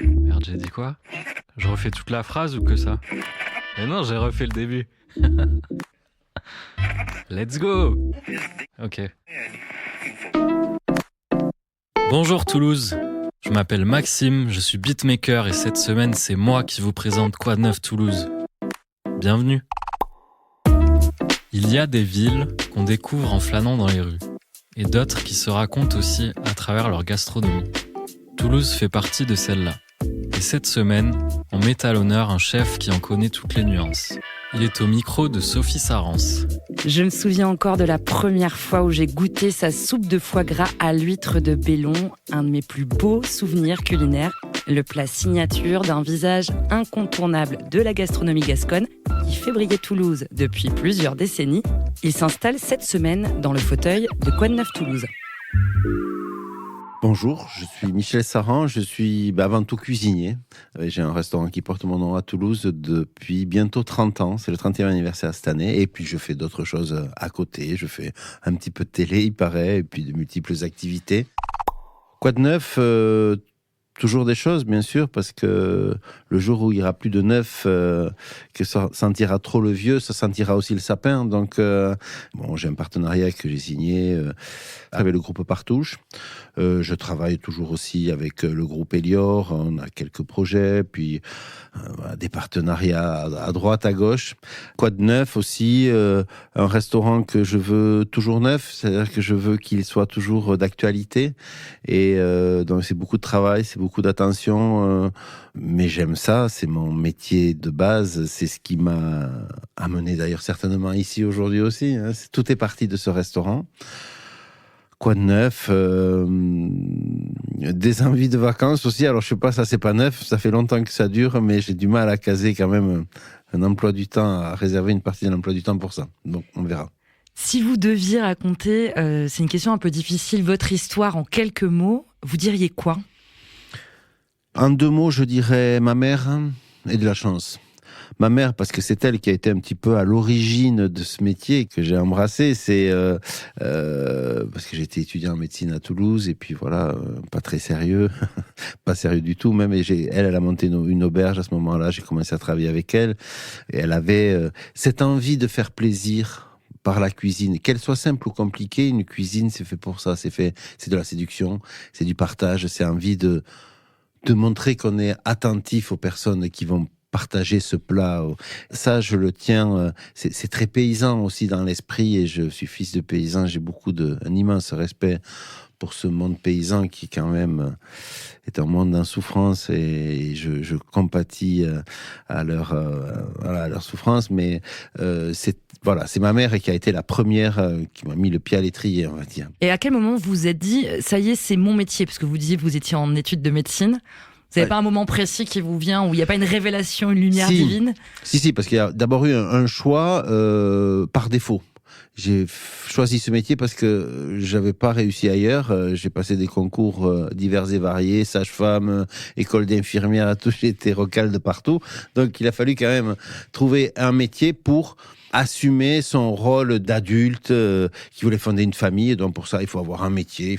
Merde, j'ai dit quoi? Je refais toute la phrase ou que ça? Mais non, j'ai refait le début. Let's go! Ok. Bonjour Toulouse, je m'appelle Maxime, je suis beatmaker et cette semaine c'est moi qui vous présente Quoi de neuf Toulouse. Bienvenue. Il y a des villes qu'on découvre en flânant dans les rues et d'autres qui se racontent aussi à travers leur gastronomie. Toulouse fait partie de celle-là. Et cette semaine, on met à l'honneur un chef qui en connaît toutes les nuances. Il est au micro de Sophie Sarence. Je me souviens encore de la première fois où j'ai goûté sa soupe de foie gras à l'huître de Bellon, un de mes plus beaux souvenirs culinaires, le plat signature d'un visage incontournable de la gastronomie gasconne qui fait briller Toulouse depuis plusieurs décennies. Il s'installe cette semaine dans le fauteuil de Quoi de neuf Toulouse. Bonjour, je suis Michel Saran, je suis avant tout cuisinier. J'ai un restaurant qui porte mon nom à Toulouse depuis bientôt 30 ans, c'est le 30e anniversaire cette année. Et puis je fais d'autres choses à côté, je fais un petit peu de télé, il paraît, et puis de multiples activités. Quoi de neuf? Toujours des choses, bien sûr, parce que le jour où il n'y aura plus de neuf, que ça sentira trop le vieux, ça sentira aussi le sapin. Donc, j'ai un partenariat que j'ai signé avec le groupe Partouche. Je travaille toujours aussi avec le groupe Elior. On a quelques projets, puis des partenariats à droite, à gauche. Quoi de neuf aussi, un restaurant que je veux toujours neuf, c'est-à-dire que je veux qu'il soit toujours d'actualité. Et donc c'est beaucoup de travail, c'est beaucoup d'attention, mais j'aime ça, c'est mon métier de base, c'est ce qui m'a amené d'ailleurs certainement ici aujourd'hui aussi. Hein. Tout est parti de ce restaurant. Quoi de neuf? Des envies de vacances aussi. Alors je sais pas, ça c'est pas neuf, ça fait longtemps que ça dure, mais j'ai du mal à caser quand même un emploi du temps, à réserver une partie de l'emploi du temps pour ça. Donc on verra. Si vous deviez raconter, c'est une question un peu difficile, votre histoire en quelques mots, vous diriez quoi ? En 2 mots, je dirais ma mère et de la chance. Ma mère, parce que c'est elle qui a été un petit peu à l'origine de ce métier que j'ai embrassé. C'est parce que j'étais étudiant en médecine à Toulouse et puis voilà, pas très sérieux, pas sérieux du tout même. Et elle a monté une auberge à ce moment-là. J'ai commencé à travailler avec elle et elle avait cette envie de faire plaisir par la cuisine, qu'elle soit simple ou compliquée. Une cuisine, c'est fait pour ça. C'est de la séduction, c'est du partage, c'est envie de montrer qu'on est attentif aux personnes qui vont partager ce plat. Ça, je le tiens, c'est très paysan aussi dans l'esprit, et je suis fils de paysan, j'ai un immense respect pour ce monde paysan qui quand même est un monde en souffrance, et je compatis à leur souffrance, mais c'est ma mère qui a été la première qui m'a mis le pied à l'étrier, on va dire. Et à quel moment vous vous êtes dit, ça y est, c'est mon métier? Parce que vous disiez que vous étiez en études de médecine. Vous n'avez pas un moment précis qui vous vient, où il n'y a pas une révélation, une lumière divine? Si, parce qu'il y a d'abord eu un choix par défaut. J'ai choisi ce métier parce que j'avais pas réussi ailleurs. J'ai passé des concours divers et variés, sage-femme, école d'infirmière, à tout, j'ai été recalé de partout. Donc il a fallu quand même trouver un métier pour assumer son rôle d'adulte qui voulait fonder une famille. Donc pour ça, il faut avoir un métier.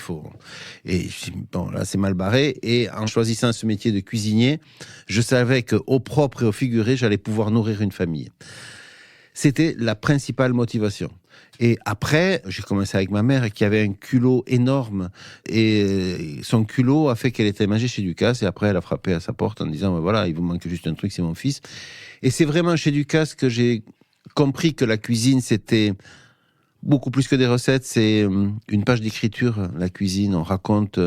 Et bon, là c'est mal barré. Et en choisissant ce métier de cuisinier, je savais qu'au propre et au figuré, j'allais pouvoir nourrir une famille. C'était la principale motivation. Et après, j'ai commencé avec ma mère qui avait un culot énorme. Et son culot a fait qu'elle était mangée chez Ducasse. Et après, elle a frappé à sa porte en disant, voilà, il vous manque juste un truc, c'est mon fils. Et c'est vraiment chez Ducasse que j'ai compris que la cuisine, c'était beaucoup plus que des recettes. C'est une page d'écriture, la cuisine. On raconte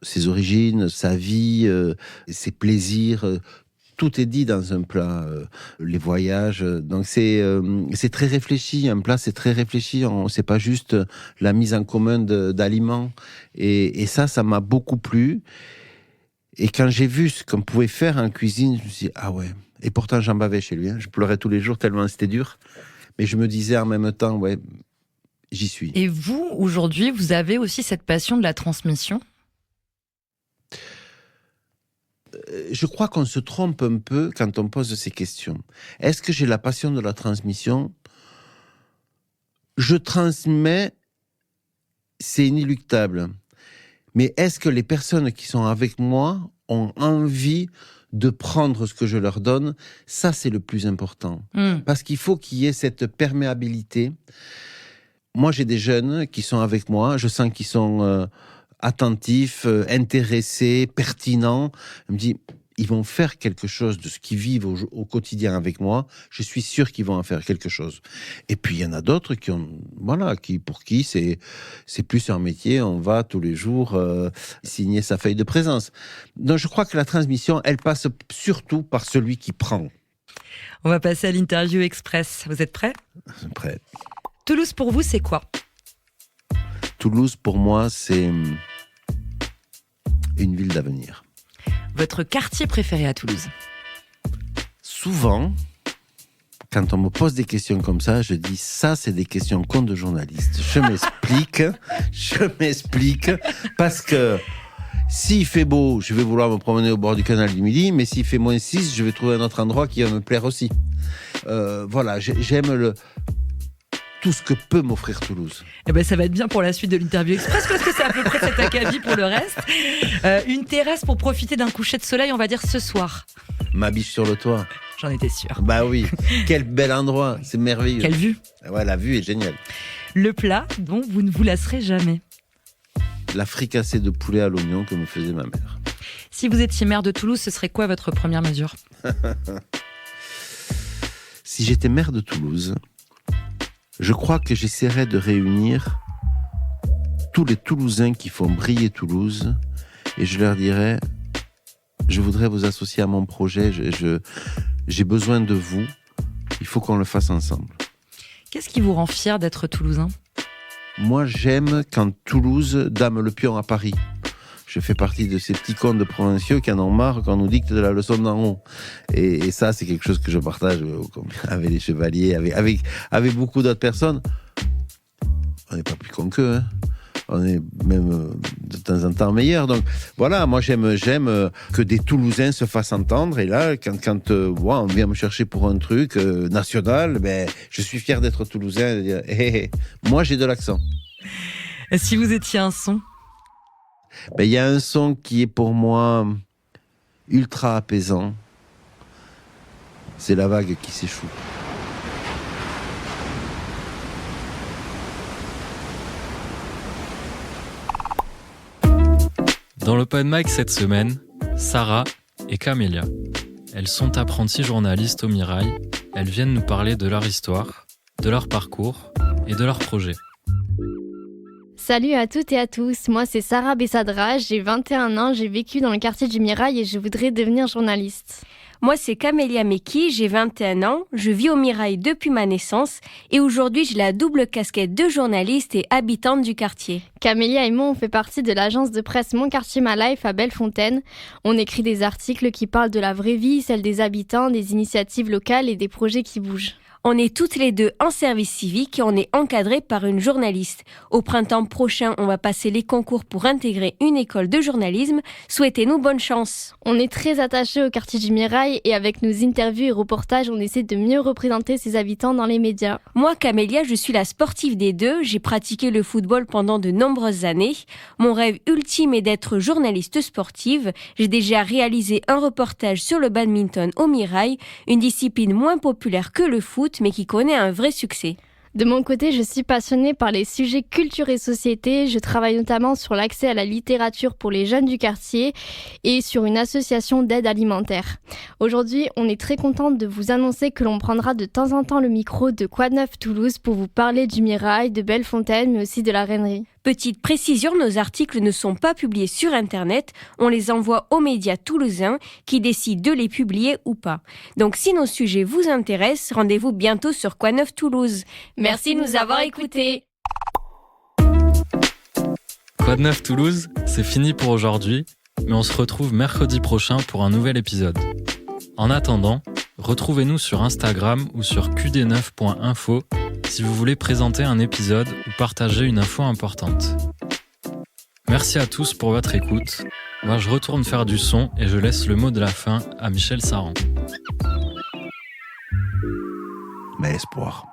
ses origines, sa vie, ses plaisirs. Tout est dit dans un plat, les voyages. Donc c'est très réfléchi. Un plat, c'est très réfléchi. C'est pas juste la mise en commun d'aliments. Et ça m'a beaucoup plu. Et quand j'ai vu ce qu'on pouvait faire en cuisine, je me suis dit, ah ouais. Et pourtant, j'en bavais chez lui. Hein. Je pleurais tous les jours tellement c'était dur. Mais je me disais en même temps, ouais, j'y suis. Et vous, aujourd'hui, vous avez aussi cette passion de la transmission ? Je crois qu'on se trompe un peu quand on pose ces questions. Est-ce que j'ai la passion de la transmission ? Je transmets, c'est inéluctable. Mais est-ce que les personnes qui sont avec moi ont envie de prendre ce que je leur donne. Ça, c'est le plus important. Parce qu'il faut qu'il y ait cette perméabilité. Moi, j'ai des jeunes qui sont avec moi. Je sens qu'ils sont attentifs, intéressés, pertinents. Je me dis, ils vont faire quelque chose de ce qu'ils vivent au quotidien avec moi. Je suis sûr qu'ils vont en faire quelque chose. Et puis, il y en a d'autres pour qui c'est plus un métier. On va tous les jours signer sa feuille de présence. Donc, je crois que la transmission, elle passe surtout par celui qui prend. On va passer à l'interview express. Vous êtes prêts ? Prêt. Toulouse, pour vous, c'est quoi ? Toulouse, pour moi, c'est une ville d'avenir. Votre quartier préféré à Toulouse ? Souvent, quand on me pose des questions comme ça, je dis ça, c'est des questions qu'ont de journalistes. Je m'explique, parce que s'il fait beau, je vais vouloir me promener au bord du canal du Midi, mais s'il fait moins 6, je vais trouver un autre endroit qui va me plaire aussi. J'aime tout ce que peut m'offrir Toulouse. Eh ben, ça va être bien pour la suite de l'interview express parce que c'est à peu près cet acabit pour le reste. Une terrasse pour profiter d'un coucher de soleil, on va dire ce soir. Ma biche sur le toit. J'en étais sûre. Bah oui, quel bel endroit, c'est merveilleux. Quelle vue. Ouais, la vue est géniale. Le plat dont vous ne vous lasserez jamais. La fricassée de poulet à l'oignon que me faisait ma mère. Si vous étiez maire de Toulouse, ce serait quoi votre première mesure ? Si j'étais maire de Toulouse, je crois que j'essaierais de réunir tous les Toulousains qui font briller Toulouse et je leur dirais, je voudrais vous associer à mon projet, j'ai besoin de vous, il faut qu'on le fasse ensemble. Qu'est-ce qui vous rend fier d'être Toulousain ? Moi, j'aime quand Toulouse dame le pion à Paris. Je fais partie de ces petits cons de provinciaux qui en ont marre qu'on nous dicte de la leçon d'en haut. Et ça, c'est quelque chose que je partage avec les chevaliers, avec beaucoup d'autres personnes. On n'est pas plus cons qu'eux, hein. On est même de temps en temps meilleurs. Donc voilà, moi j'aime que des Toulousains se fassent entendre. Et là, quand on vient me chercher pour un truc national, je suis fier d'être Toulousain et de dire hey, moi j'ai de l'accent. Si vous étiez un son ? Il y a un son qui est pour moi ultra apaisant. C'est la vague qui s'échoue. Dans l'Open Mic cette semaine, Sarah et Camélia. Elles sont apprenties journalistes au Mirail. Elles viennent nous parler de leur histoire, de leur parcours et de leurs projets. Salut à toutes et à tous, moi c'est Sarah Bessadra, j'ai 21 ans, j'ai vécu dans le quartier du Mirail et je voudrais devenir journaliste. Moi c'est Camélia Meki, j'ai 21 ans, je vis au Mirail depuis ma naissance et aujourd'hui j'ai la double casquette de journaliste et habitante du quartier. Camélia et moi on fait partie de l'agence de presse Mon Quartier Ma Life à Bellefontaine. On écrit des articles qui parlent de la vraie vie, celle des habitants, des initiatives locales et des projets qui bougent. On est toutes les deux en service civique et on est encadrées par une journaliste. Au printemps prochain, on va passer les concours pour intégrer une école de journalisme. Souhaitez-nous bonne chance. On est très attachés au quartier du Mirail et avec nos interviews et reportages, on essaie de mieux représenter ses habitants dans les médias. Moi, Camélia, je suis la sportive des deux. J'ai pratiqué le football pendant de nombreuses années. Mon rêve ultime est d'être journaliste sportive. J'ai déjà réalisé un reportage sur le badminton au Mirail, une discipline moins populaire que le foot, mais qui connaît un vrai succès. De mon côté, je suis passionnée par les sujets culture et société. Je travaille notamment sur l'accès à la littérature pour les jeunes du quartier et sur une association d'aide alimentaire. Aujourd'hui, on est très contente de vous annoncer que l'on prendra de temps en temps le micro de Quoi de Neuf Toulouse pour vous parler du Mirail, de Bellefontaine, mais aussi de la Reinerie. Petite précision, nos articles ne sont pas publiés sur Internet, on les envoie aux médias toulousains qui décident de les publier ou pas. Donc si nos sujets vous intéressent, rendez-vous bientôt sur Quoi Neuf Toulouse. Merci de nous avoir écoutés. Quoi de Neuf Toulouse, c'est fini pour aujourd'hui, mais on se retrouve mercredi prochain pour un nouvel épisode. En attendant, retrouvez-nous sur Instagram ou sur qd9.info si vous voulez présenter un épisode ou partager une info importante. Merci à tous pour votre écoute. Moi, je retourne faire du son et je laisse le mot de la fin à Michel Saran. Mais espoir.